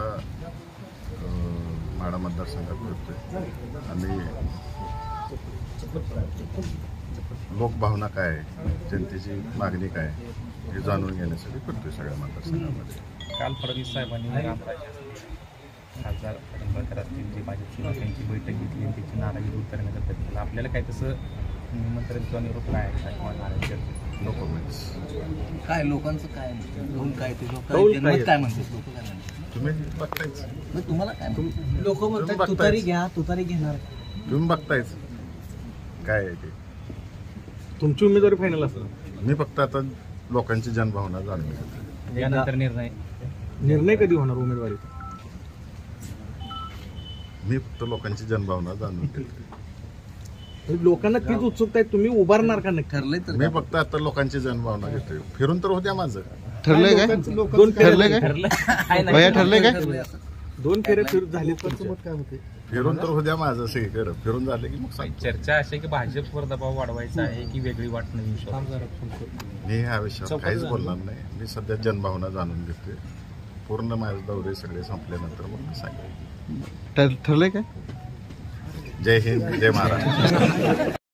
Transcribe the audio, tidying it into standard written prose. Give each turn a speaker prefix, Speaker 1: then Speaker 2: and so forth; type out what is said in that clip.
Speaker 1: आता माढा मतदारसंघात फिरतोय आणि लोकभावना काय आहे, जनतेची मागणी काय आहे हे जाणून घेण्यासाठी फिरतोय सगळ्या मतदारसंघामध्ये.
Speaker 2: काल फडणवीस साहेबांनी खासदार निंबाळकर असतील जे भाजपची नेत्यांची बैठक घेतली आणि त्याची नाराजी दूर करण्याचा प्रयत्न केला. आपल्याला काय तसं निमंत्रण किंवा निरोप काय
Speaker 1: डॉक्युमेंट्स
Speaker 3: काय लोकांचं काय काय ते लोक काय म्हणतात, लोक काय म्हणतात
Speaker 1: तुम्ही बघतायच,
Speaker 3: तुम्हाला काय लोक म्हणतात तुतारी घ्या, तुतारी घेणार,
Speaker 1: तुम्ही बघतायच काय आहे ते.
Speaker 4: तुमची उमेदवारी फायनल असेल.
Speaker 1: मी फक्त आता लोकांची जनभावना जाणून घेतो.
Speaker 2: यानंतर
Speaker 4: निर्णय कधी होणार उमेदवारी?
Speaker 1: मी फक्त लोकांची जनभावना जाणून घेतो.
Speaker 4: लोकांना तीच उत्सुकता आहे, तुम्ही उभारणार का नाही
Speaker 3: ठरलंय तर
Speaker 1: मी फक्त आता लोकांची जनभावना घेतोय. फिरून तर होत्या माझं.
Speaker 5: ठरलंय काय?
Speaker 4: दोन
Speaker 5: ठरलंय काय? भैया ठरलंय काय?
Speaker 4: दोन फेऱ्या फिरून झाली काय होते?
Speaker 1: फिरून तर होत्या माझं सगळीकडे. फिरून झाले की मग सांगतो.
Speaker 2: चर्चा अशी की भाजपवर दबाव वाढवायचा आहे की वेगळी वाट नवीन
Speaker 1: मी ह्या विषयावर काहीच बोलणार नाही. मी सध्या जनभावना जाणून घेतोय. पूर्ण माझे दौरे सगळे संपल्यानंतर मग सांगेन.
Speaker 5: ठरलंय काय?
Speaker 1: जय हिंद, जय महाराष्ट्र.